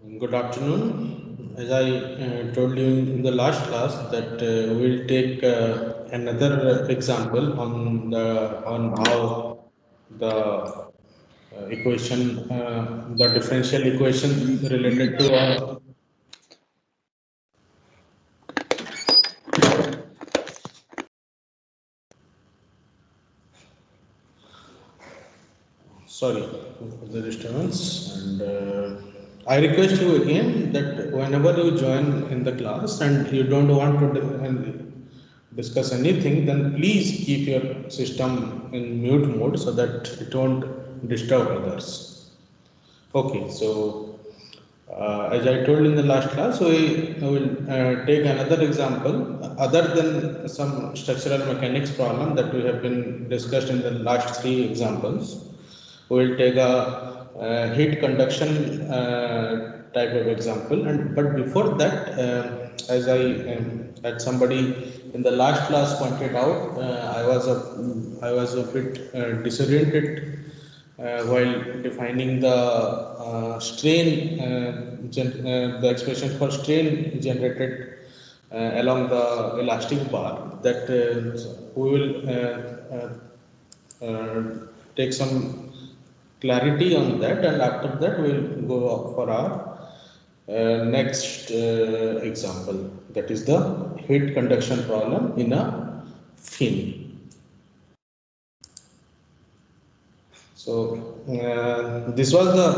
Good afternoon. As I told you in the last class that we'll take another example on how the the differential equation related to sorry for the disturbance. And I request you again that whenever you join in the class and you don't want to discuss anything, then please keep your system in mute mode so that it won't disturb others. Okay, so as I told in the last class, I will take another example other than some structural mechanics problem that we have been discussed in the last three examples. We will take a heat conduction type of example, and but before that, as I had somebody in the last class pointed out, I was a bit disoriented while defining the the expression for strain generated along the elastic bar. That we will take some clarity on that, and after that we will go for our next example, that is the heat conduction problem in a fin. So this was the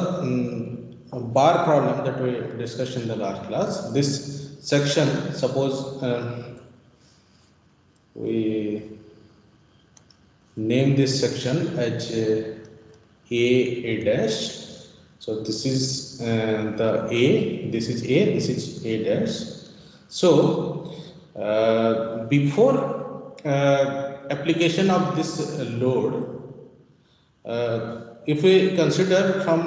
bar problem that we discussed in the last class. This section, suppose we name this section as A dash. So this is the A, this is A, this is A dash. So before application of this load, if we consider from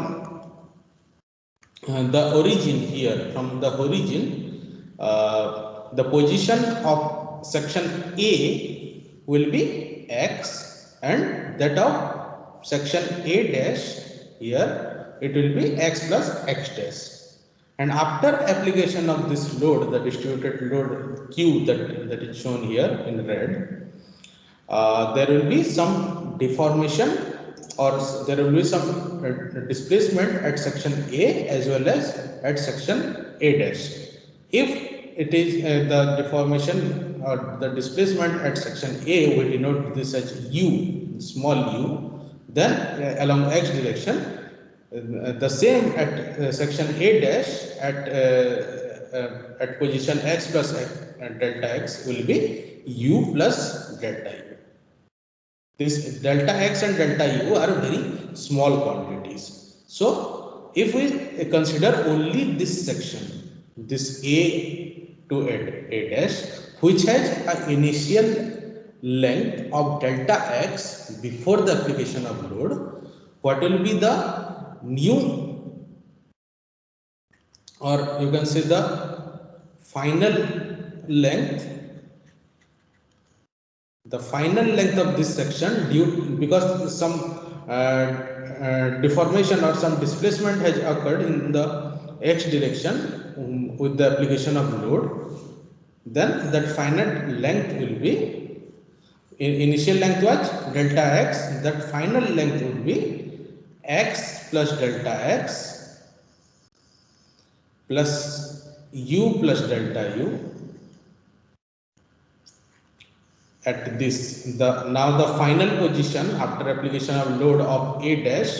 the origin here, from the origin, the position of section A will be X, and that of section A dash here, it will be X plus X dash. And after application of this load, the distributed load Q that is shown here in red, there will be some deformation, or there will be some displacement at section A as well as at section A dash. If it is the deformation or the displacement at section A, we denote this as U, small u, then along x direction, the same at section A dash at position x plus delta x will be U plus delta U. This delta x and delta u are very small quantities. So if we consider only this section, this A to A dash, which has an initial length of delta x before the application of load, what will be the new, or you can say the final length, of this section, due because some deformation or some displacement has occurred in the x direction with the application of load, then that finite length will be, initial length was delta x, that final length would be x plus delta x plus u plus delta u at this. Now the final position after application of load of A dash,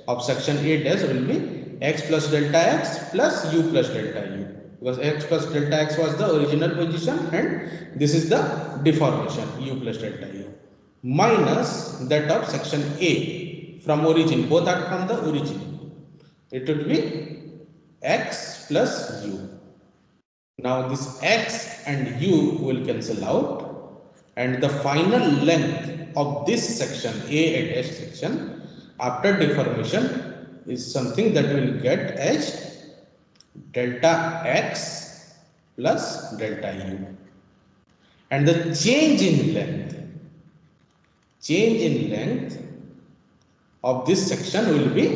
of section A dash, will be x plus delta x plus u plus delta u, because x plus delta x was the original position and this is the deformation u plus delta u, minus that of section A from origin, both are from the origin, it would be x plus u. Now this x and u will cancel out, and the final length of this section, A dash section, after deformation is something that will get as delta x plus delta u. And the change in length of this section will be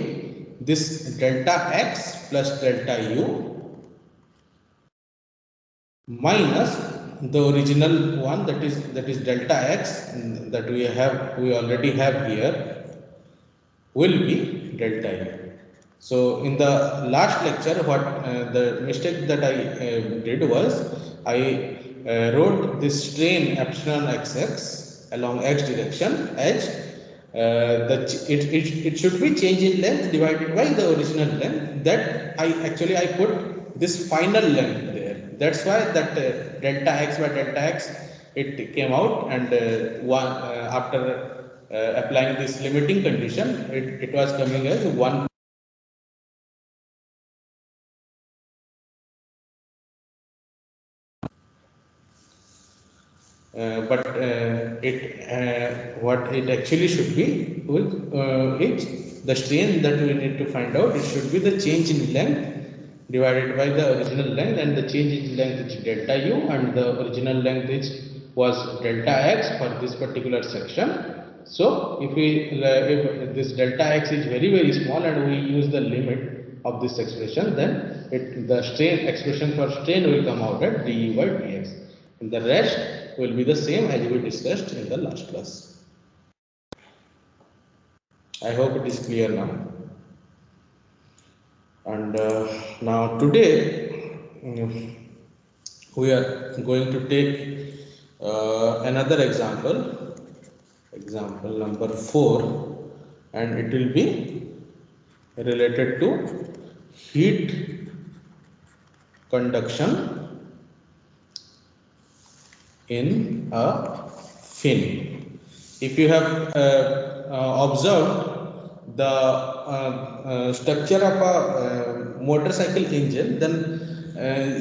this delta x plus delta u minus the original one, that is delta x that we already have here, will be delta u. So in the last lecture, what the mistake that I did was I wrote this strain epsilon xx along x direction as it should be change in length divided by the original length. That I put this final length there. That's why that delta x by delta x it came out, and after applying this limiting condition, it was coming as 1. But what it actually should be with the strain that we need to find out, it should be the change in length divided by the original length, and the change in length is delta u, and the original length was delta x for this particular section. So if this delta x is very small and we use the limit of this expression, then the strain expression for strain will come out at du by dx, and the rest will be the same as we discussed in the last class. I hope it is clear now. And now today we are going to take another example number 4, and it will be related to heat conduction in a fin. If you have observed the structure of a motorcycle engine, then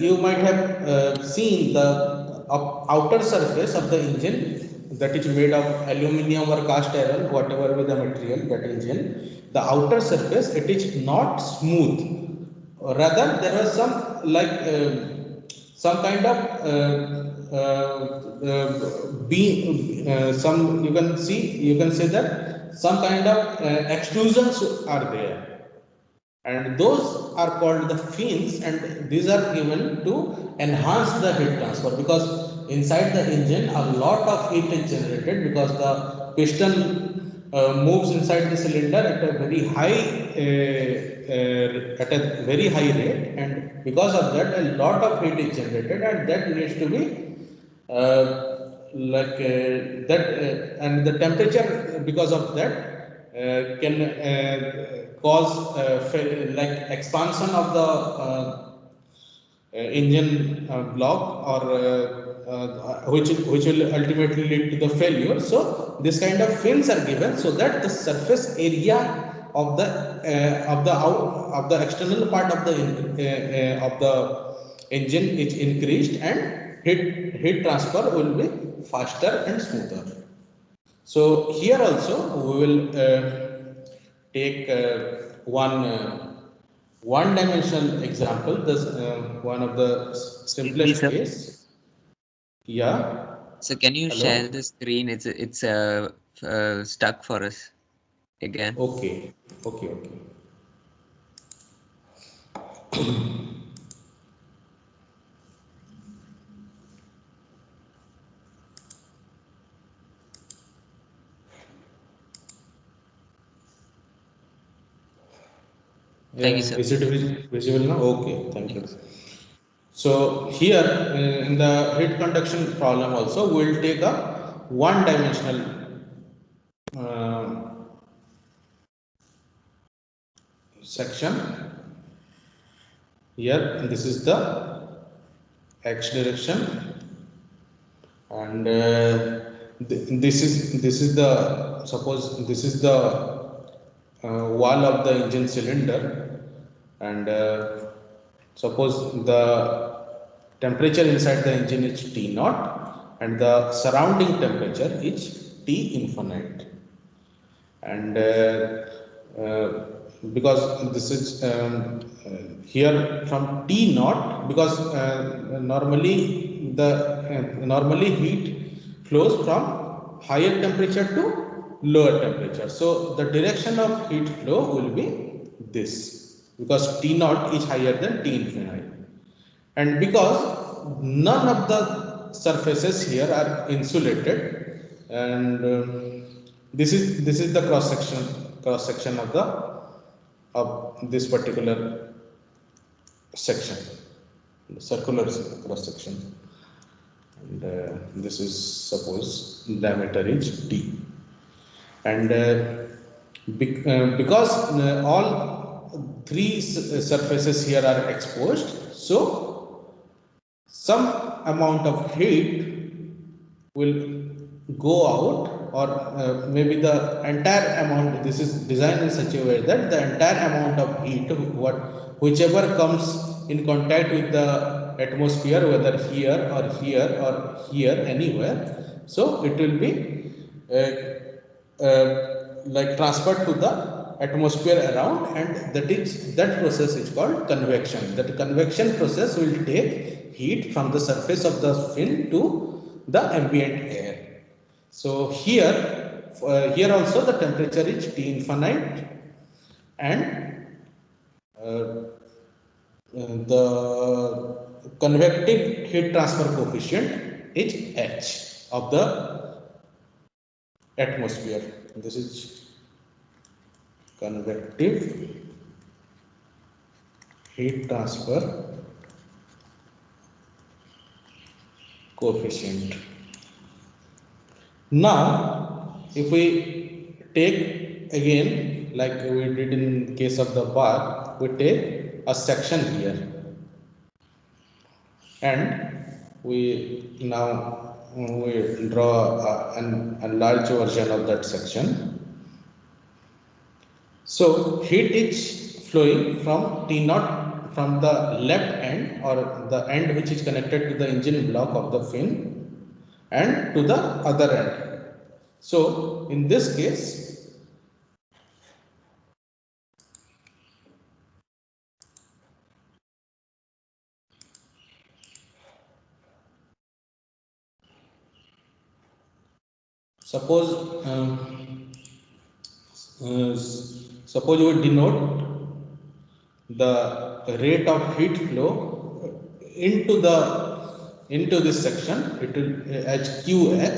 you might have seen the outer surface of the engine, that is made of aluminum or cast iron, whatever be the material that engine. The outer surface, it is not smooth. Rather, there was some kind of some you can say that some kind of extrusions are there, and those are called the fins, and these are given to enhance the heat transfer, because inside the engine a lot of heat is generated, because the piston moves inside the cylinder at a very high rate, and because of that a lot of heat is generated, and that needs to be and the temperature, because of that, can cause expansion of the engine block, or which will ultimately lead to the failure. So this kind of fins are given so that the surface area of the external part of the engine is increased, and heat transfer will be faster and smoother. So here also we will take one dimensional example. This one of the simplest case. Yeah. So can you Hello. share the screen? It's stuck for us again. Okay. Thank you, sir. Is it visible now? Okay, thank you. Yes. So here in the heat conduction problem also, we will take a one dimensional section. Here, this is the x direction, and this is the, suppose this is the wall of the engine cylinder, and suppose the temperature inside the engine is T naught, and the surrounding temperature is T infinite, and because this is here from T naught, because normally heat flows from higher temperature to lower temperature. So the direction of heat flow will be this, because T naught is higher than T infinite, and because none of the surfaces here are insulated, and this is the cross section of this particular section, the circular cross section, and this is, suppose diameter is D, and because all three surfaces here are exposed, so some amount of heat will go out, or maybe the entire amount, this is designed in such a way that the entire amount of heat, whichever comes in contact with the atmosphere, whether here or here or here, anywhere, so it will be like transferred to the atmosphere around, and that process is called convection. That convection process will take heat from the surface of the fin to the ambient air. So here also the temperature is T infinite, and the convective heat transfer coefficient is H of the atmosphere. This is convective heat transfer coefficient. Now, if we take again, like we did in case of the bar, we take a section here, and we now we draw a large version of that section. So heat is flowing from T naught, from the left end, or the end which is connected to the engine block of the fin, and to the other end. So in this case, suppose suppose we denote the rate of heat flow into this section, it will as Qx,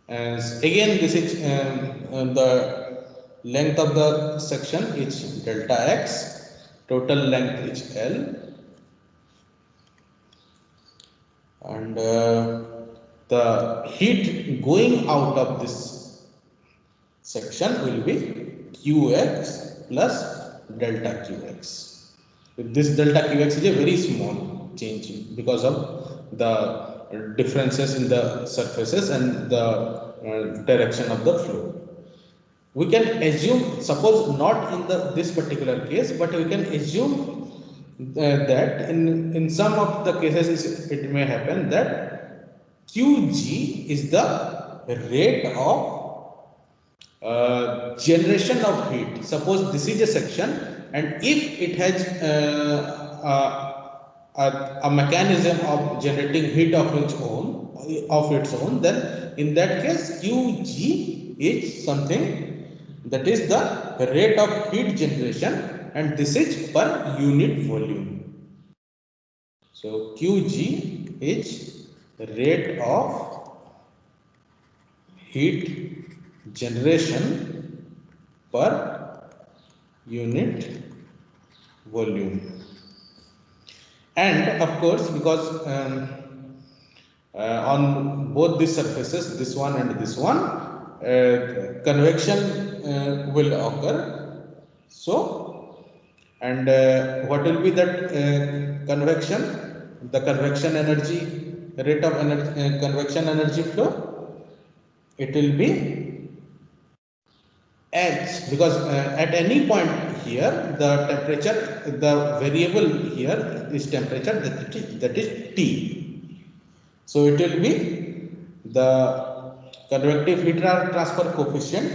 as again this is the length of the section is delta x, total length is L, and the heat going out of this section will be Qx plus delta Qx. This delta Qx is a very small change because of the differences in the surfaces and the direction of the flow. We can assume, suppose not in this particular case, but we can assume that in some of the cases it may happen that Qg is the rate of generation of heat. Suppose this is a section, and if it has a mechanism of generating heat of its own, then in that case Qg is something that is the rate of heat generation, and this is per unit volume. So Qg is the rate of heat generation per unit volume. And of course, because on both these surfaces, this one and this one, convection will occur. So, and what will be that convection? The convection energy, rate of energy, convection energy flow, it will be H, because at any point here the temperature, the variable here is temperature, that is T. So it will be the convective heat transfer coefficient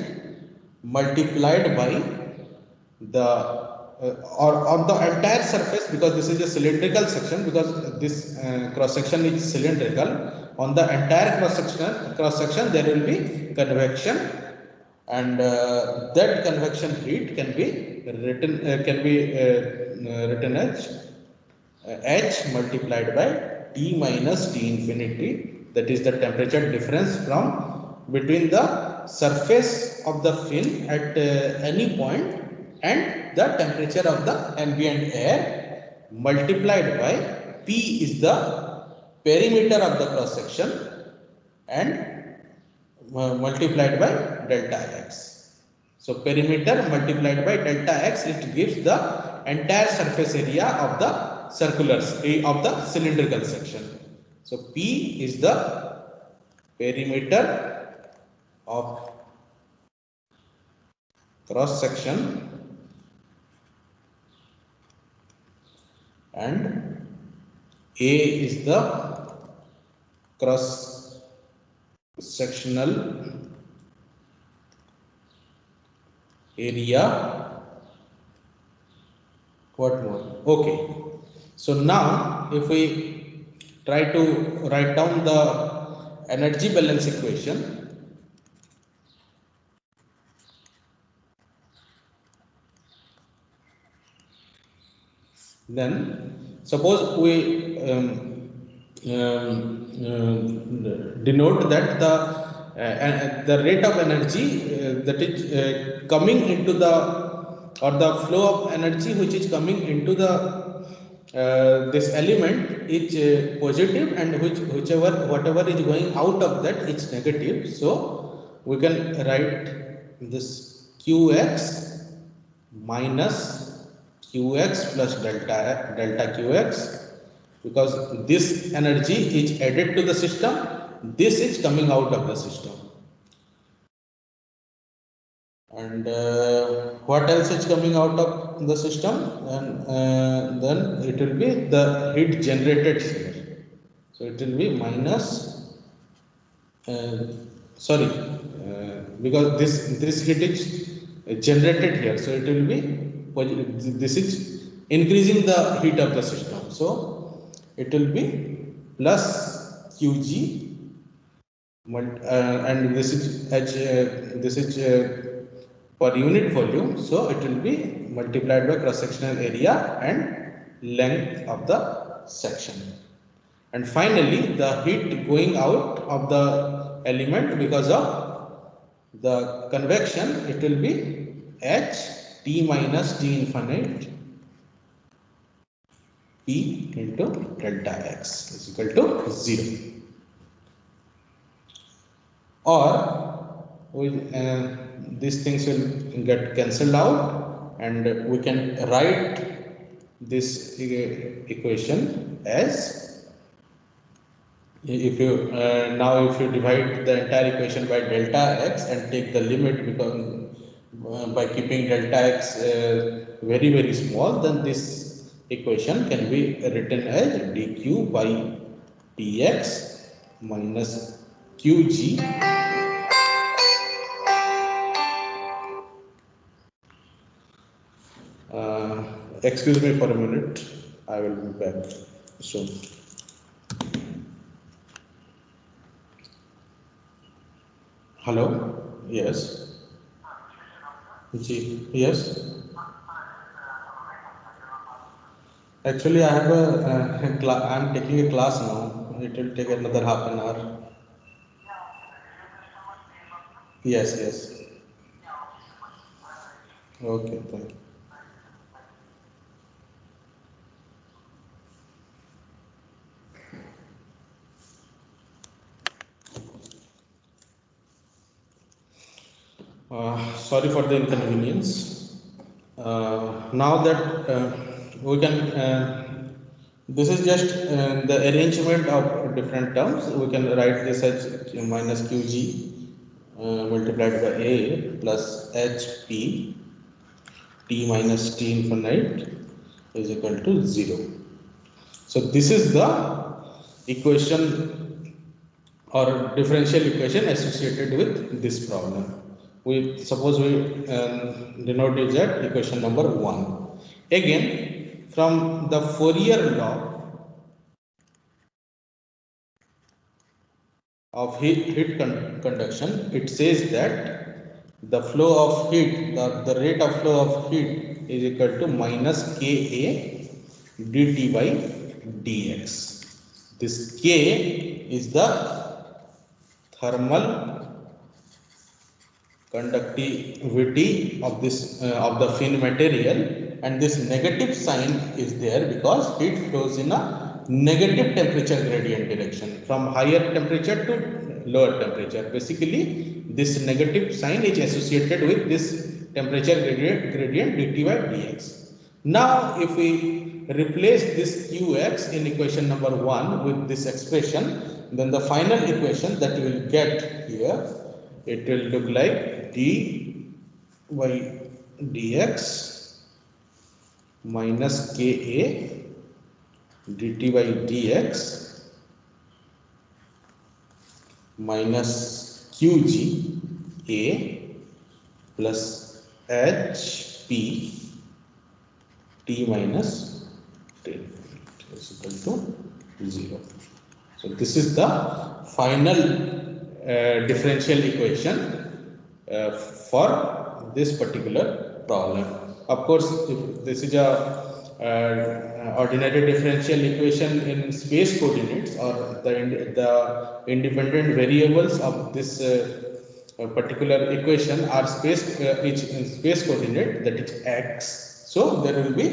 multiplied by the or the entire surface, because this is a cylindrical section, because this cross section is cylindrical. On the entire cross section there will be convection and that convection heat can be written as H multiplied by T minus T infinity, that is the temperature difference from between the surface of the fin at any point and the temperature of the ambient air, multiplied by P is the perimeter of the cross section, and multiplied by delta x. So perimeter multiplied by delta x, it gives the entire surface area of the circular of the cylindrical section. So P is the perimeter of cross section, and A is the cross sectional area. What more? Okay. So now if we try to write down the energy balance equation, then suppose we denote that the rate of energy that is coming into the, or the flow of energy which is coming into the this element is positive, and whichever whatever is going out of that is negative. So we can write this qx minus qx plus delta qx, because this energy is added to the system, this is coming out of the system, and what else is coming out of the system, and then it will be the heat generated here. So it will be minus uh, sorry, because this heat is generated here, so it will be this is increasing the heat of the system, so it will be plus qg, and this is this is per unit volume, so it will be multiplied by cross sectional area and length of the section. And finally the heat going out of the element because of the convection, it will be H T minus T infinite P into delta x is equal to 0. Or we, these things will get cancelled out, and we can write this equation as, if you now if you divide the entire equation by delta x and take the limit, because by keeping delta x very small, then this equation can be written as dq by dx minus qg. Excuse me for a minute, I will be back soon. Hello? Yes. Yes. Actually, I have I am taking a class now. It will take another half an hour. Yes. Okay, thank you. Sorry for the inconvenience. Now that we can, this is just the arrangement of different terms. We can write this as minus qg multiplied by a plus hp t minus t infinite is equal to 0. So this is the equation or differential equation associated with this problem. We suppose we denote it as equation number 1. Again, from the Fourier law of heat conduction, it says that the flow of heat, the rate of flow of heat is equal to minus Ka dt by dx. This K is the thermal conductivity of this of the fin material, and this negative sign is there because heat flows in a negative temperature gradient direction from higher temperature to lower temperature. Basically, this negative sign is associated with this temperature gradient dt by dx. Now, if we replace this qx in equation number 1 with this expression, then the final equation that we will get here, it will look like d by dx minus ka dt by dx minus qg a plus hp t minus 10 is equal to 0. So this is the final differential equation for this particular problem. Of course, if this is a ordinary differential equation in space coordinates, or the independent variables of this particular equation are each in space coordinate, that is x. So there will be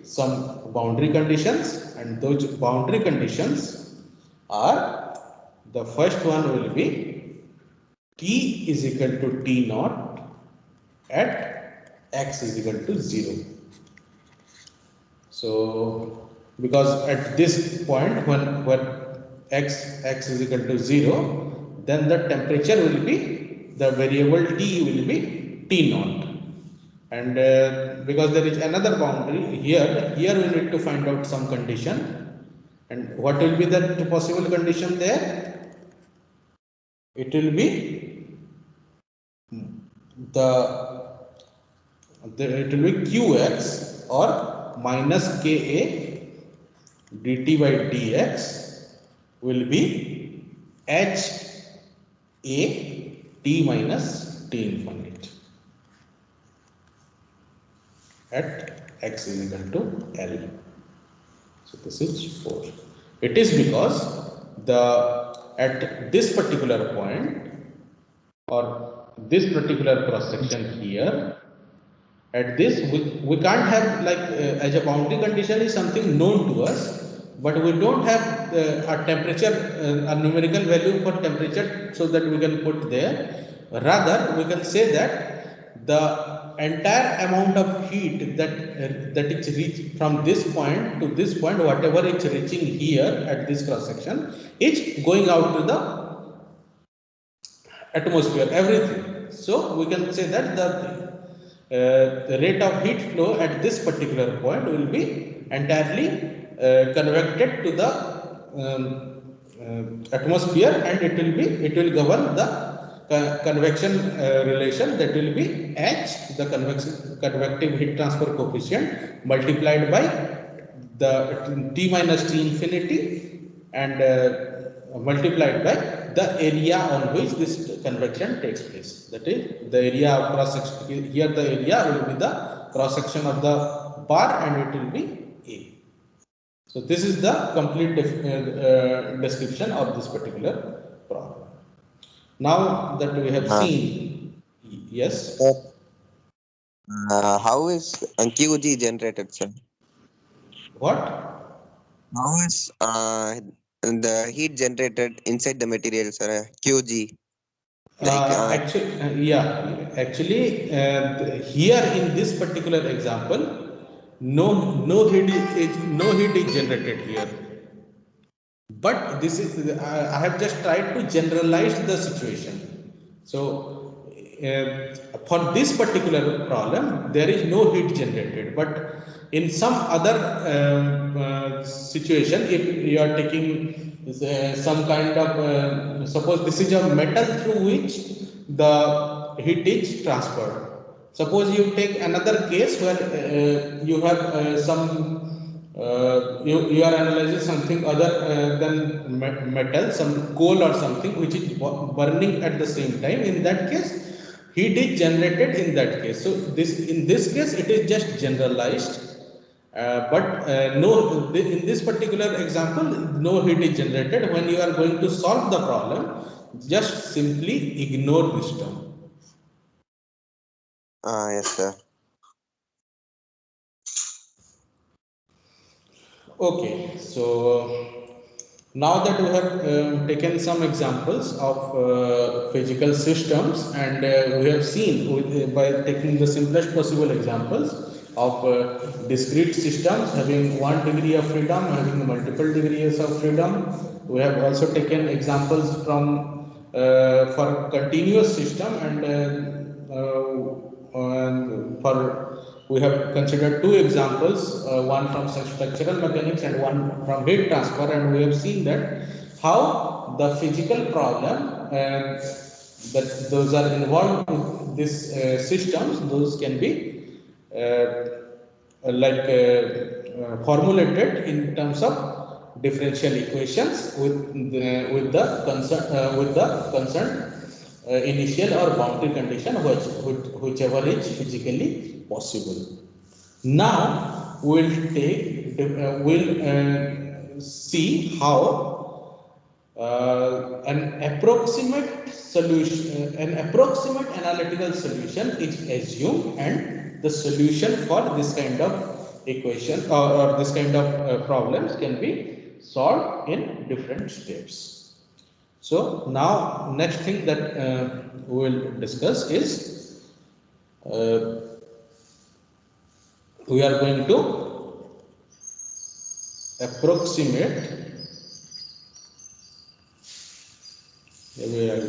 some boundary conditions, and those boundary conditions are, the first one will be t is equal to t naught at x is equal to 0. So because at this point when x is equal to 0, then the temperature will be, the variable t will be t naught, and because there is another boundary here we need to find out some condition. And what will be the possible condition there? It will be the it will be qx or minus ka dt by dx will be h a t minus t infinite at x is equal to L. So this is 4. It is because at this particular point, or this particular cross section here, at this we can't have like as a boundary condition is something known to us, but we don't have a temperature, a numerical value for temperature, so that we can put there. Rather, we can say that the entire amount of heat that is reached from this point to this point, whatever it's reaching here at this cross section, is going out to the atmosphere, everything. So we can say that the rate of heat flow at this particular point will be entirely convected to the atmosphere, and it will govern the convection relation, that will be H, the convective heat transfer coefficient, multiplied by the T minus T infinity, and multiplied by the area on which this convection takes place. That is the area of cross section. Here the area will be the cross section of the bar, and it will be A. So this is the complete description of this particular problem. Now that we have Uh, seen, yes, sir, how is QG generated, sir? what? How is the heat generated inside the material, sir? QG. Like, Here in this particular example, no heat is generated here. But this is, I have just tried to generalize the situation. So for this particular problem, there is no heat generated, but in some other situation, if you are taking some kind of suppose this is a metal through which the heat is transferred. Suppose you take another case where you have you are analyzing something other than metal, some coal or something which is burning at the same time. In that case, heat is generated in that case. So in this case it is just generalized, but no, in this particular example no heat is generated. When you are going to solve the problem, just simply ignore this term. Yes, sir. Okay, so now that we have taken some examples of physical systems, and we have seen by taking the simplest possible examples of discrete systems having 1 degree of freedom, having multiple degrees of freedom. We have also taken examples from for continuous system, and for we have considered two examples, one from structural mechanics and one from heat transfer, and we have seen that how the physical problem that those are involved with these systems, those can be formulated in terms of differential equations with the concerned initial or boundary condition, whichever is physically possible. Now we'll see how an approximate analytical solution is assumed, and the solution for this kind of equation or this kind of problems can be solved in different steps. So now next thing that we will discuss is we are going to approximate. Maybe I'll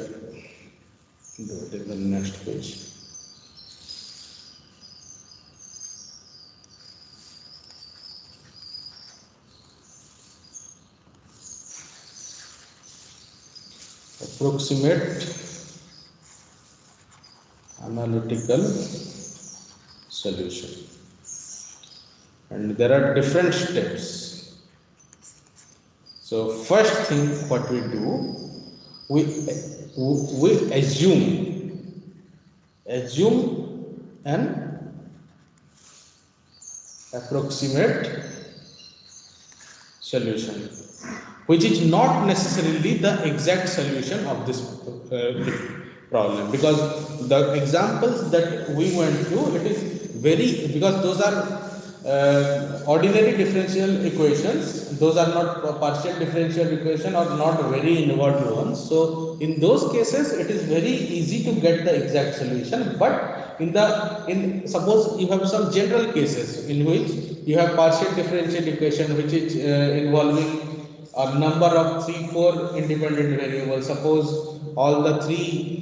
do it in the next page. Approximate analytical solution, and there are different steps. So first thing what we do, we assume an approximate solution, which is not necessarily the exact solution of this problem, because the examples that we went through, it is very, because those are ordinary differential equations, those are not partial differential equation or not very involved ones. So in those cases it is very easy to get the exact solution, but in suppose you have some general cases in which you have partial differential equation which is involving a number of 3-4 independent variables. Suppose all the three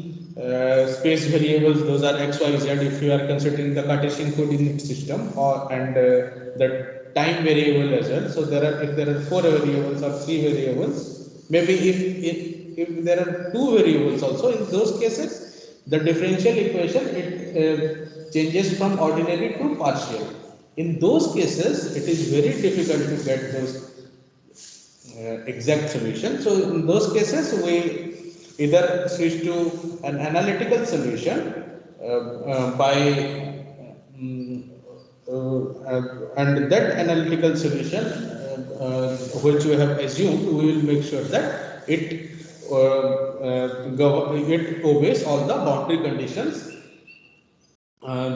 space variables, those are x, y, z, if you are considering the Cartesian coordinate system, or the time variable as well. So there are, if there are 4 variables or 3 variables, maybe if there are 2 variables also, in those cases the differential equation it changes from ordinary to partial. In those cases it is very difficult to get those exact solution. So in those cases we either switch to an analytical solution by and that analytical solution which we have assumed, we will make sure that it obeys all the boundary conditions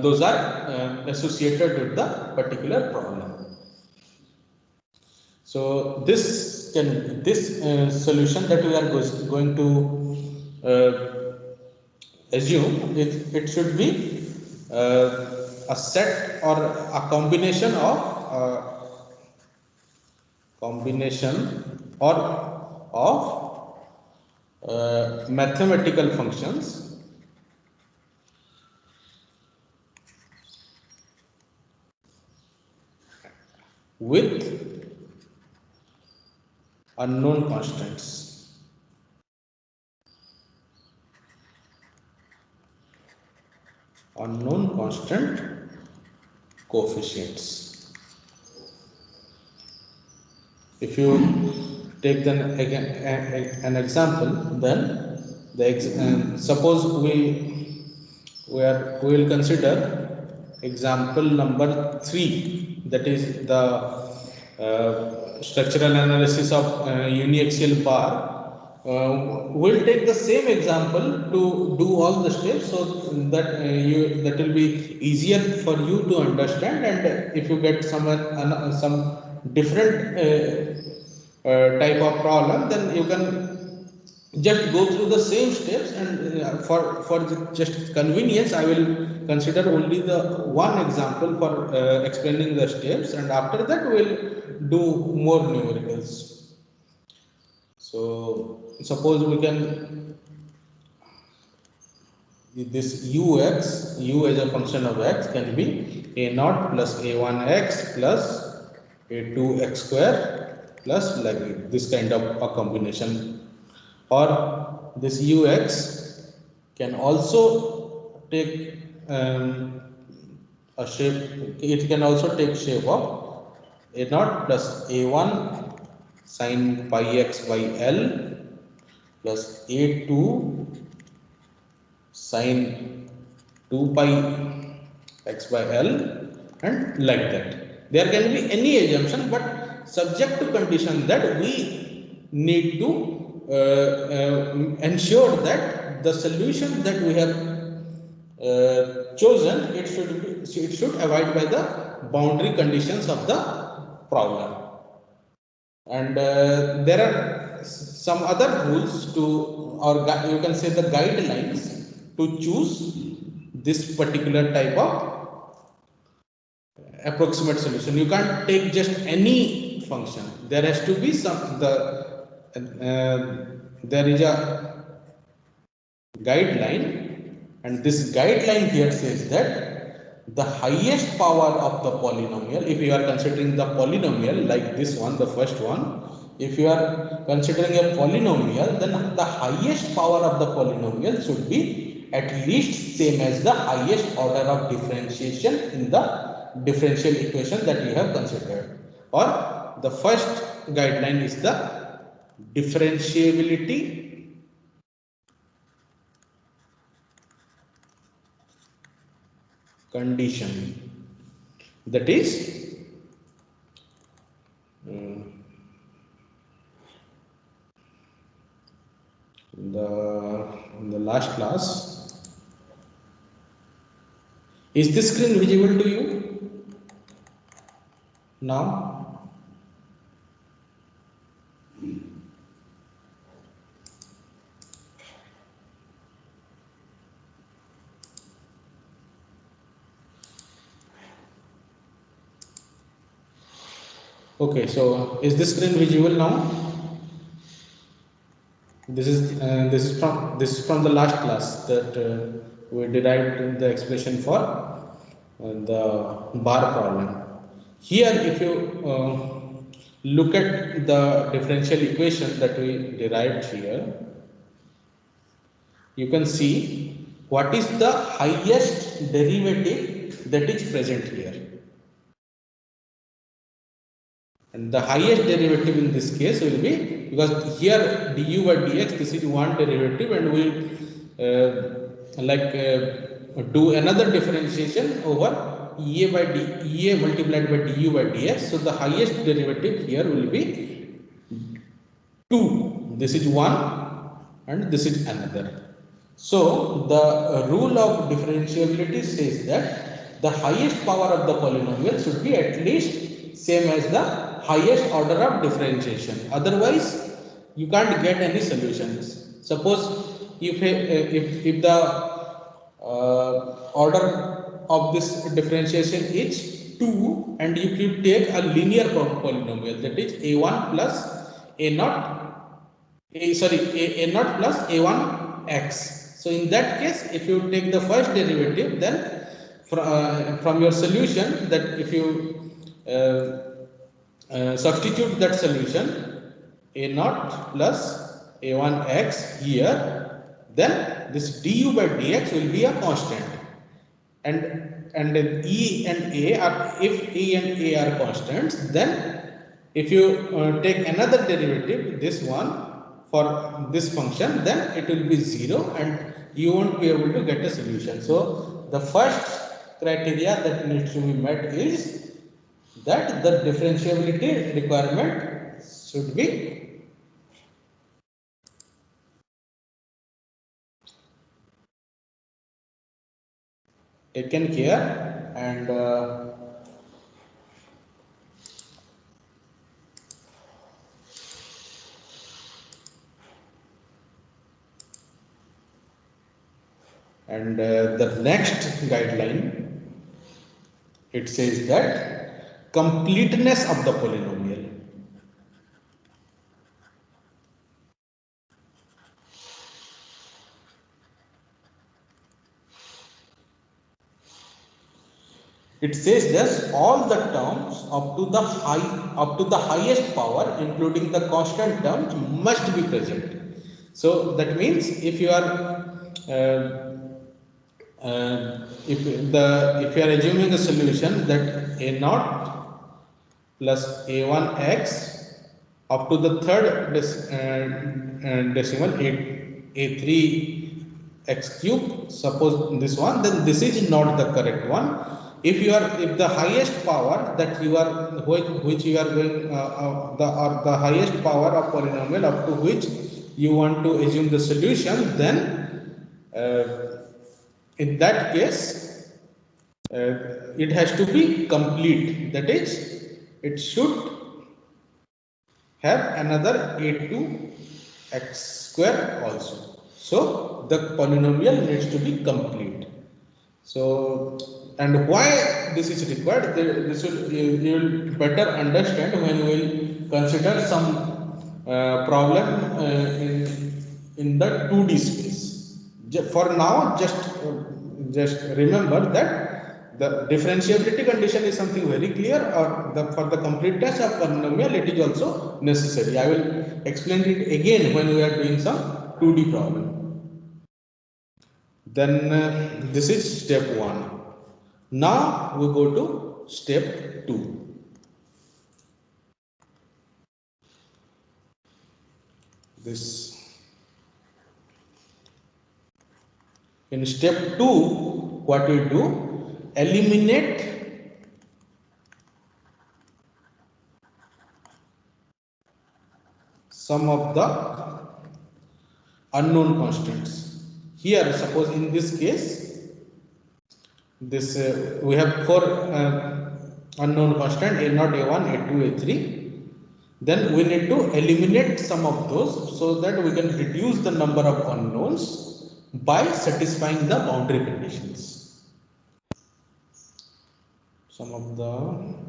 those are associated with the particular problem. So this solution that we are going to assume, it should be a set or a combination of mathematical functions with unknown constants. Unknown constant coefficients. If you take then again an example, then suppose where we will consider example number 3, that is the structural analysis of uniaxial bar. We'll take the same example to do all the steps, so that that will be easier for you to understand, and if you get some different type of problem, then you can just go through the same steps, and for just convenience I will consider only the one example for explaining the steps, and after that we will do more numericals. So suppose we can, this u as a function of x can be a naught plus a1x plus a2x square plus like this kind of a combination, or this ux can also take a shape, it can also take shape of a naught plus a1 sin pi x by l plus a2 sin 2 pi x by l, and like that. There can be any assumption, but subject to condition that we need to ensure that the solution that we have chosen, it should abide by the boundary conditions of the problem. And there are some other rules to, or you can say the guidelines to choose this particular type of approximate solution. You can't take just any function, there has to be some there is a guideline, and this guideline here says that the highest power of the polynomial, if you are considering the polynomial like this one, the first one, if you are considering a polynomial, then the highest power of the polynomial should be at least same as the highest order of differentiation in the differential equation that you have considered. Or the first guideline is the differentiability condition, that is in the last class. Is this screen visible to you now? Okay, so is this screen visible now? This is from the last class that we derived the expression for the bar problem. Here, if you look at the differential equation that we derived here, you can see what is the highest derivative that is present here. And the highest derivative in this case will be, because here du by dx, this is one derivative, and we will do another differentiation over ea multiplied by du by dx. So the highest derivative here will be 2. This is 1 and this is another. So the rule of differentiability says that the highest power of the polynomial should be at least same as the highest order of differentiation, otherwise you can't get any solutions. Suppose if the order of this differentiation is 2, and if you take a linear polynomial, that is a1 plus a naught a naught plus a1x. So in that case, if you take the first derivative, then from your solution, that if you substitute that solution a naught plus a1x here, then this du by dx will be a constant, and e and a are, if e and a are constants, then if you take another derivative, this one, for this function, then it will be 0 and you won't be able to get a solution. So the first criteria that needs to be met is that the differentiability requirement should be taken care, and the next guideline, it says that completeness of the polynomial. It says that all the terms up to the highest power, including the constant terms, must be present. So that means if you are if you are assuming a solution that a naught plus a1x up to the third decimal a3 x cube, suppose this one, then this is not the correct one. If the highest power that you are which you are going the highest power of polynomial up to which you want to assume the solution, then in that case it has to be complete, that is it should have another a2x square also. So the polynomial needs to be complete. So, and why this is required, this will you will better understand when we will consider some problem in the 2D space. For now, just remember that the differentiability condition is something very clear, or for the completeness of polynomial it is also necessary. I will explain it again when we are doing some 2D problem. Then this is step 1. Now we go to step 2. This in step 2, what we do, eliminate some of the unknown constants. Here, suppose in this case, this we have 4 unknown constant a0, a1, a2, a3. Then we need to eliminate some of those so that we can reduce the number of unknowns by satisfying the boundary conditions. Some of the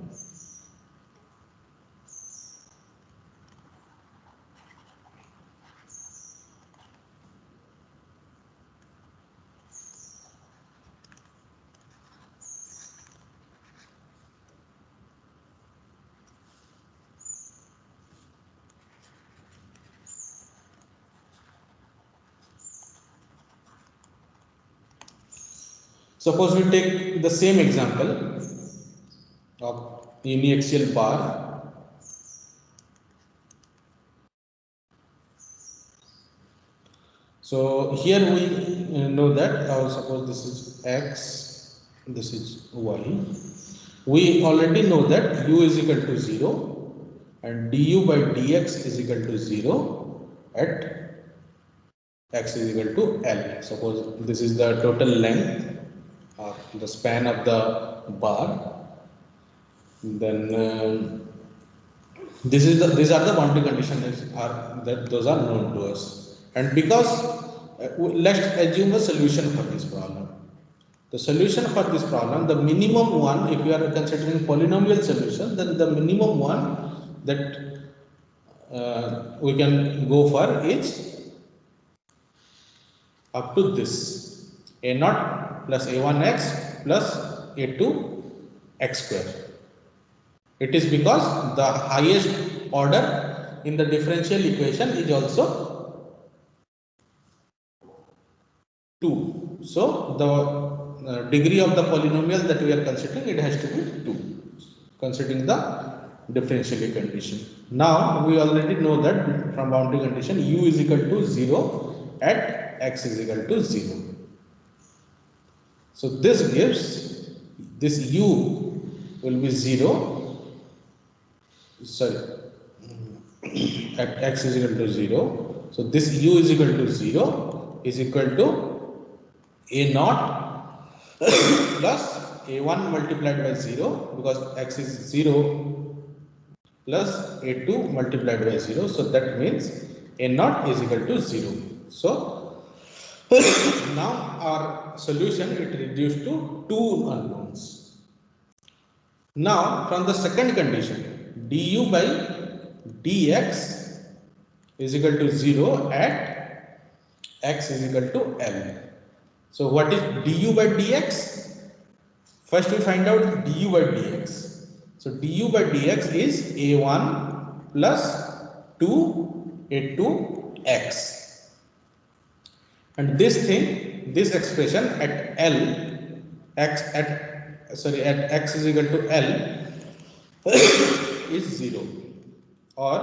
suppose we take the same example of uniaxial bar. So here we know that suppose this is x, this is y. We already know that u is equal to 0 and du by dx is equal to 0 at x is equal to L. Suppose this is the total length or the span of the bar. Then these are the boundary conditions those are known to us. And because let's assume a solution for this problem. The solution for this problem, the minimum one, if you are considering polynomial solution, then the minimum one that we can go for is up to this a0 plus a1x plus a2x square. It is because the highest order in the differential equation is also 2. So the degree of the polynomial that we are considering, it has to be 2, considering the differential condition. Now we already know that from boundary condition u is equal to 0 at x is equal to 0. So this gives this u will be 0, sorry, at x is equal to 0. So this u is equal to 0 is equal to a naught plus a1 multiplied by 0, because x is 0 plus a2 multiplied by 0. So that means a naught is equal to 0. So now our solution it reduced to two unknowns. Now from the second condition, du by dx is equal to 0 at x is equal to L. So what is du by dx? First we find out du by dx. So du by dx is a1 plus 2 a2 x. And this thing, this expression at L, at x is equal to L is 0, or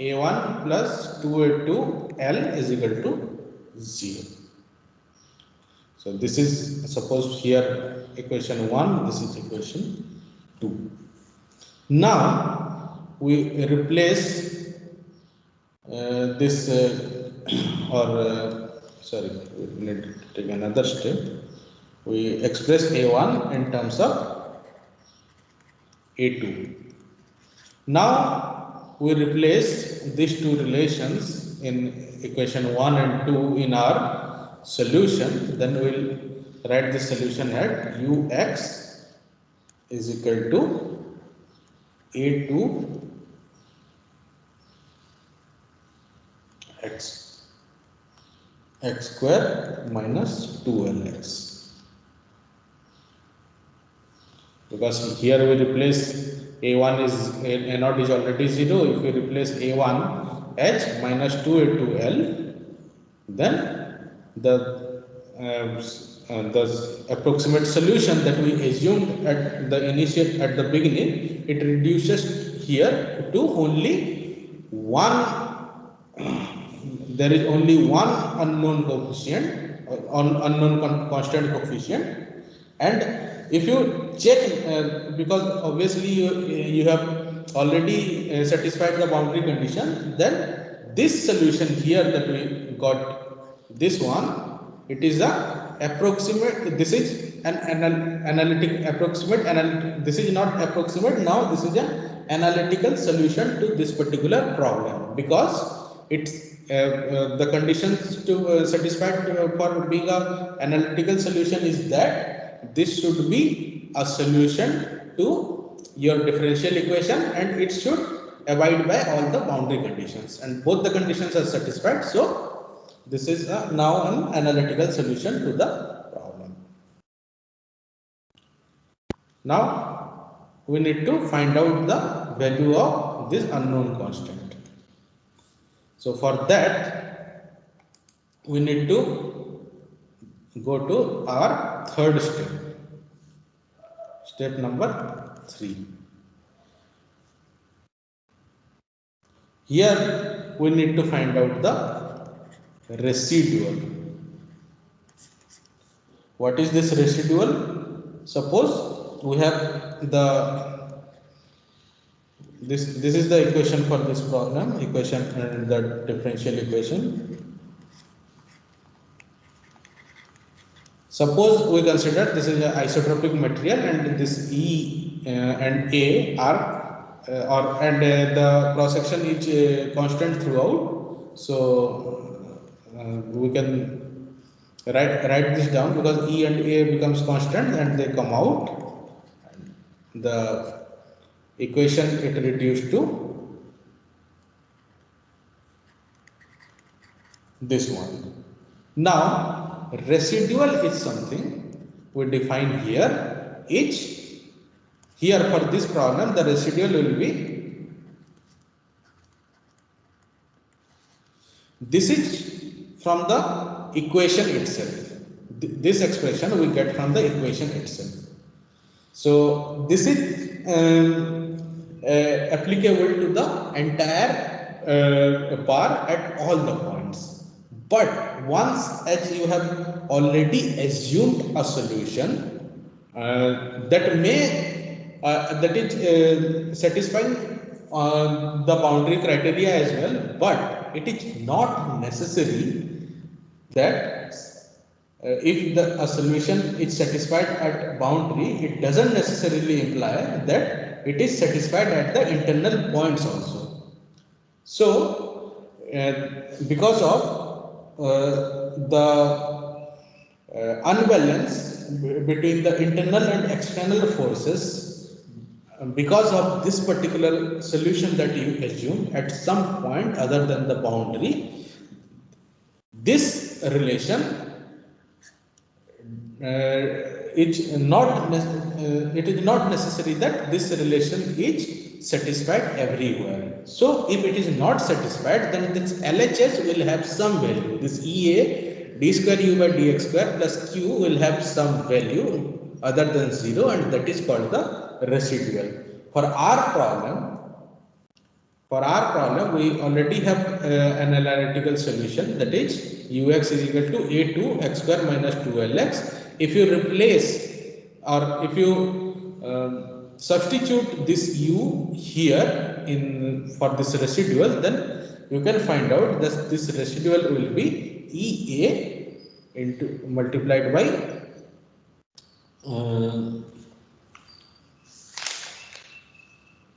a1 plus 2a2 L is equal to 0. So this is suppose here equation 1, this is equation 2. Now we replace this sorry, we need to take another step. We express a1 in terms of a2. Now we replace these two relations in equation 1 and 2 in our solution. Then we will write the solution at ux is equal to a2 x square minus 2lx, because here we replace a1 is a naught is already 0. If we replace a1 h minus 2a2l, then the approximate solution that we assumed at the beginning, it reduces here to only one. There is only one unknown coefficient, unknown constant coefficient, and if you check, because obviously you have already satisfied the boundary condition, then this solution here that we got, this one, it is a approximate. This is an analytic approximate. This is not approximate. Now this is an analytical solution to this particular problem, because it's the conditions to satisfied for being a analytical solution is that this should be a solution to your differential equation, and it should abide by all the boundary conditions, and both the conditions are satisfied. So this is now an analytical solution to the problem. Now we need to find out the value of this unknown constant. So for that we need to go to our third step number 3. Here we need to find out the residual. What is this residual? Suppose we have this is the equation for this problem, equation and the differential equation. Suppose we consider this is an isotropic material, and this E and A are the cross section is constant throughout. So we can write this down, because E and A becomes constant and they come out. The equation it reduced to this one. Now residual is something we define here. Here for this problem the residual will be, this is from the equation itself. This expression we get from the equation itself. So this is applicable to the entire bar at all the points. But once as you have already assumed a solution that is satisfying the boundary criteria as well, but it is not necessary that if a solution is satisfied at boundary, it doesn't necessarily imply that it is satisfied at the internal points also. So, because of the unbalance between the internal and external forces, because of this particular solution that you assume at some point other than the boundary, this relation it is not necessary that this relation is satisfied everywhere. So if it is not satisfied, then this LHS will have some value. This EA d square u by dx square plus q will have some value other than 0, and that is called the residual. For our problem, we already have an analytical solution, that is ux is equal to a2 x square minus 2lx. If you replace or if you substitute this u here in for this residual, then you can find out that this residual will be EA into multiplied by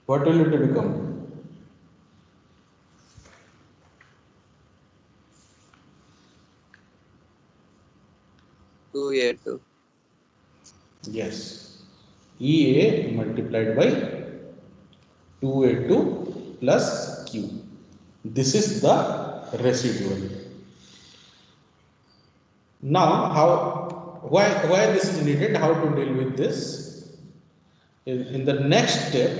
what will it become? 2A2. Yes, EA multiplied by 2A2 plus Q. This is the residual. Now, why this is needed, how to deal with this? In the next step,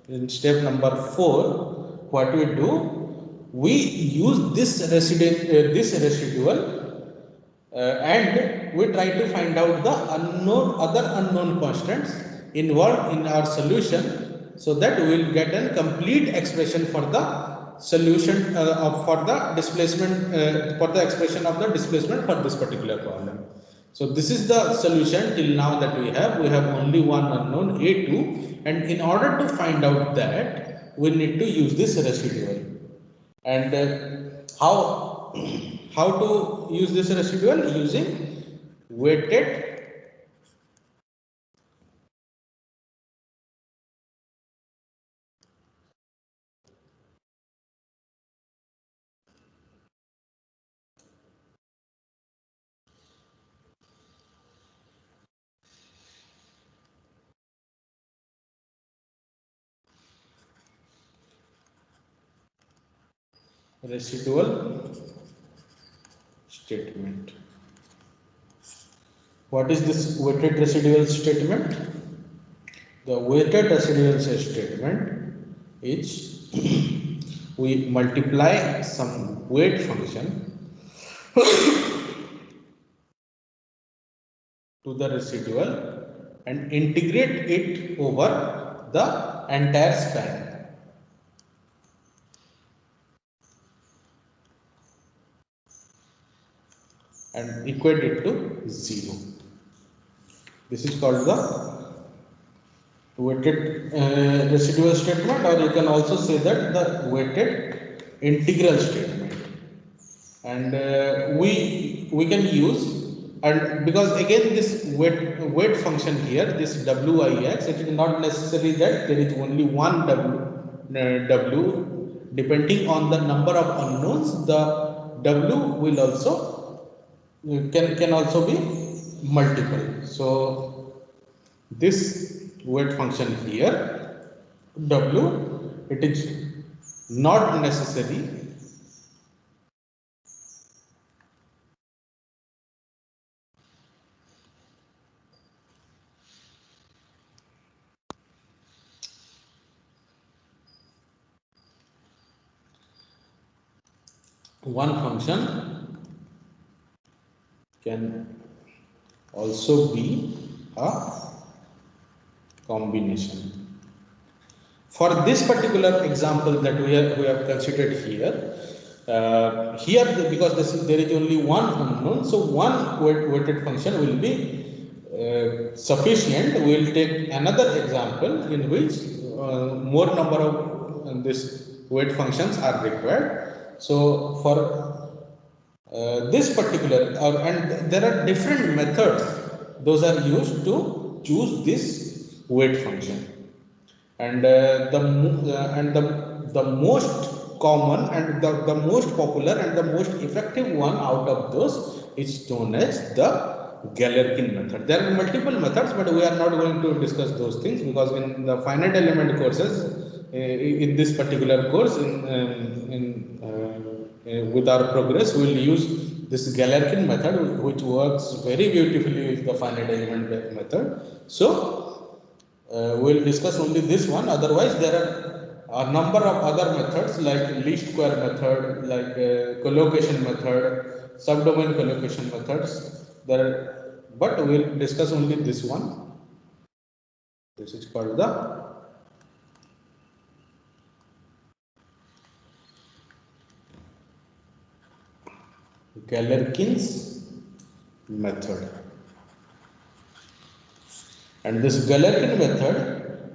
in step number 4, what we do, we use this residual and we try to find out the other unknown constants involved in our solution, so that we will get a complete expression for the solution for the displacement for the expression of the displacement for this particular problem. So this is the solution till now that we have only one unknown a2, and in order to find out that, we need to use this residual. And how how to use this residual? Using weighted residual statement. What is this weighted residual statement? The weighted residual statement is we multiply some weight function to the residual and integrate it over the entire span, and equate it to 0. This is called the weighted residual statement, or you can also say that the weighted integral statement. And we can use, and because again this weight function here, this wix, it is not necessary that there is only one w. Depending on the number of unknowns, the w will also can also be multiple. So this weight function here w, it is not necessary one function can also be a combination. For this particular example that we have considered here, Here, because there is only one unknown, so one weighted function will be sufficient. We will take another example in which more number of this weight functions are required. So for this particular and there are different methods those are used to choose this weight function, and the most common and the most popular and the most effective one out of those is known as the Galerkin method. There are multiple methods, but we are not going to discuss those things because in the finite element courses, in this particular course, with our progress, we will use this Galerkin method, which works very beautifully with the finite element method. So we will discuss only this one. Otherwise, there are a number of other methods like least square method, like collocation method, subdomain collocation methods. But we will discuss only this one. This is called the Galerkin's method. And this Galerkin method,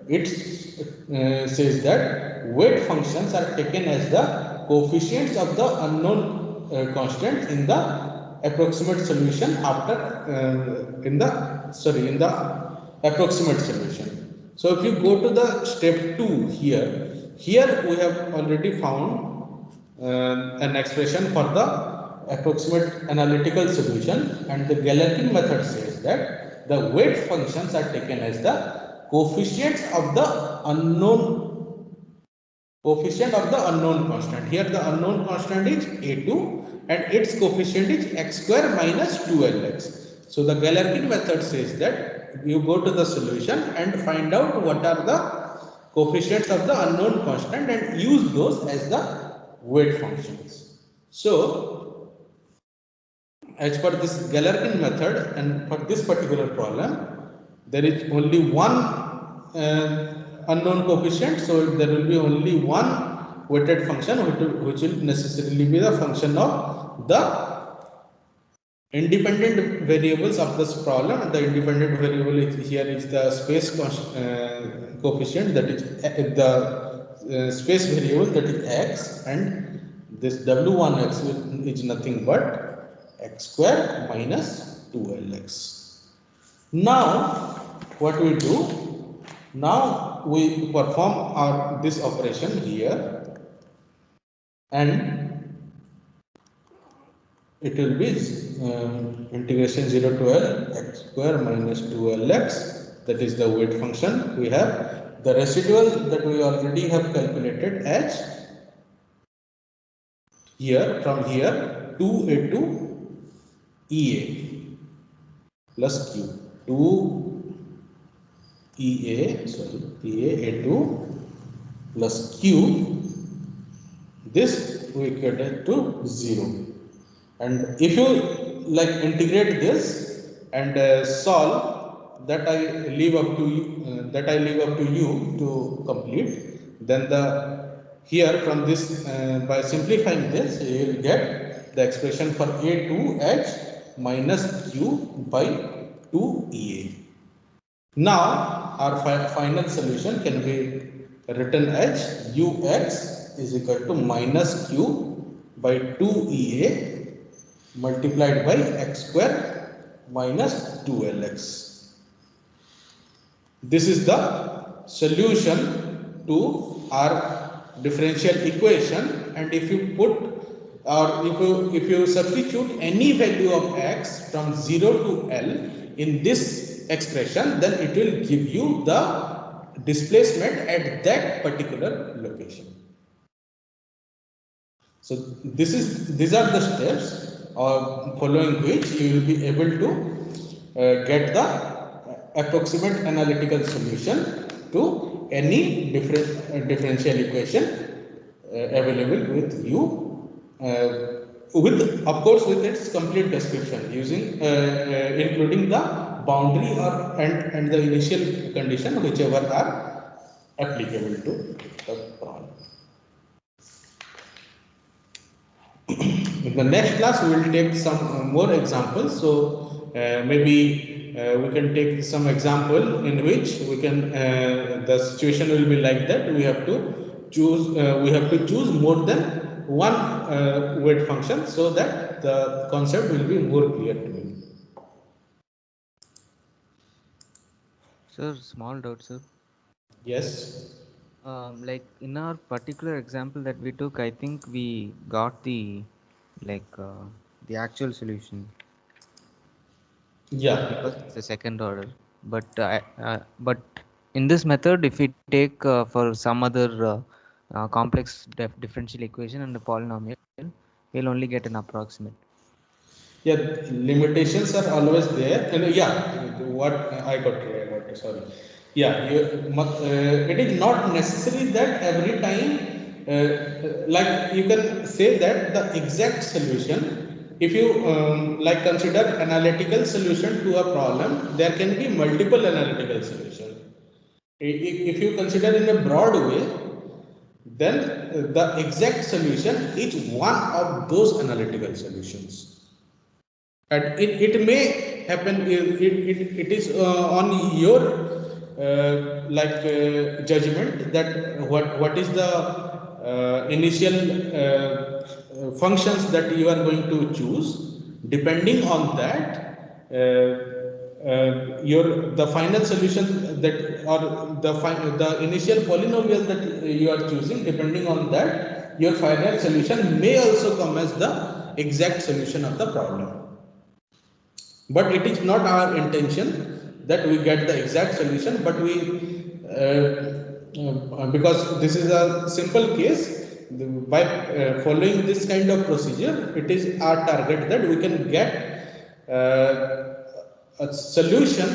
it says that weight functions are taken as the coefficients of the unknown constant in the approximate solution in the approximate solution. So if you go to the step 2 here we have already found an expression for the approximate analytical solution, and the Galerkin method says that the weight functions are taken as the coefficients of the unknown constant. Here the unknown constant is A2 and its coefficient is x square minus 2lx. So the Galerkin method says that you go to the solution and find out what are the coefficients of the unknown constant and use those as the weight functions. So as per this Galerkin method, and for this particular problem, there is only one unknown coefficient, so there will be only one weighted function which will necessarily be the function of the independent variables of this problem. And the independent variable here is the space coefficient, that is the space variable, that is x, and this w1x is nothing but x square minus 2lx. Now what we do? Now we perform this operation here, and it will be integration 0 to L x square minus 2lx, that is the weight function. We have the residual that we already have calculated as here, from here 2a to EA plus Q, 2 EA, sorry, EA A2 plus Q, this we equate to 0. And if you like integrate this and solve, that I leave up to you to complete, then here from this by simplifying this you will get the expression for A2H minus Q by 2EA. Now our final solution can be written as Ux is equal to minus Q by 2EA multiplied by x square minus 2lx. This is the solution to our differential equation, and if you put, or if you substitute any value of x from 0 to L in this expression, then it will give you the displacement at that particular location. So these are the steps following which you will be able to get the approximate analytical solution to any differential equation available with you, with of course with its complete description, using including the boundary and the initial condition, whichever are applicable to the problem. In the next class, we will take some more examples. So maybe we can take some example in which we can the situation will be like that. We have to choose more than one weight function so that the concept will be more clear to me. Sir, small doubt, sir. Yes. Like in our particular example that we took, I think we got the actual solution Yeah. because it's the second order. But in this method, if we take for some other complex differential equation and a polynomial, we'll only get an approximate. Yeah, limitations are always there, and yeah, what I got it, sorry. Yeah, it is not necessary that every time, like you can say that the exact solution, if you like consider analytical solution to a problem, there can be multiple analytical solution. If you consider in a broad way, then the exact solution is one of those analytical solutions. And it may happen, it is on your judgment that what is the initial functions that you are going to choose. Depending on that, your the final solution that, or the initial polynomial that you are choosing, depending on that, your final solution may also come as the exact solution of the problem. But it is not our intention that we get the exact solution, but because this is a simple case, by following this kind of procedure, it is our target that we can get a solution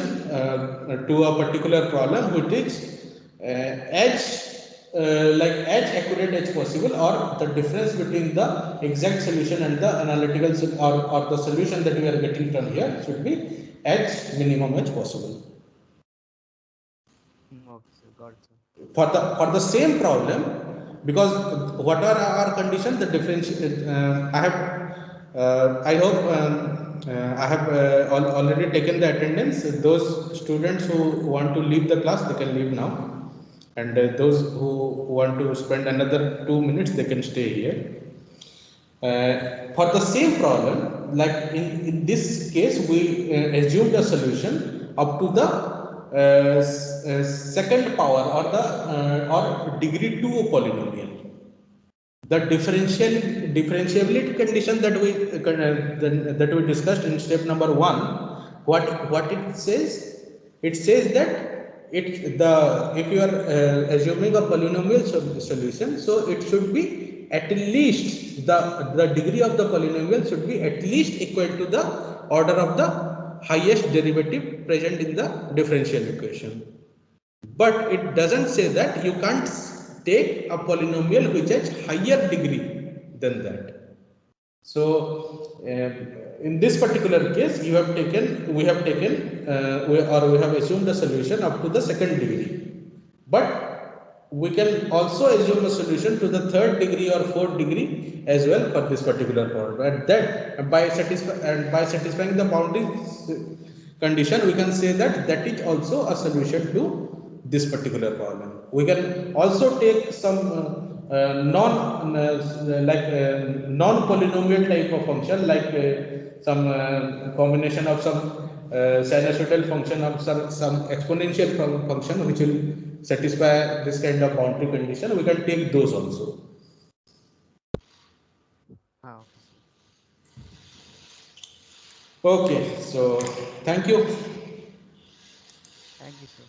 to a particular problem which is as accurate as possible, or the difference between the exact solution and the analytical or the solution that we are getting from here should be as minimum as possible. Okay, sir, got it, sir. For the same problem, because what are our conditions, the differential, I hope I have already taken the attendance. Those students who want to leave the class, they can leave now, and those who want to spend another 2 minutes, they can stay here. For the same problem, like in this case, we assumed a solution up to the second power, or the or degree 2 polynomial. The differentiability condition that we discussed in step number 1, what it says that if you are assuming a polynomial solution, so it should be at least the degree of the polynomial should be at least equal to the order of the highest derivative present in the differential equation. But it doesn't say that you can't take a polynomial which has higher degree than that. So in this particular case, we have taken, we have assumed a solution up to the second degree. But we can also assume a solution to the third degree or fourth degree as well for this particular problem. And that by satisfying the boundary condition, we can say that that is also a solution to this particular problem. We can also take some non polynomial type of function, like some combination of some sinusoidal function of some exponential function which will satisfy this kind of boundary condition. We can take those also. Okay, sir. Okay, so thank you. Thank you, sir.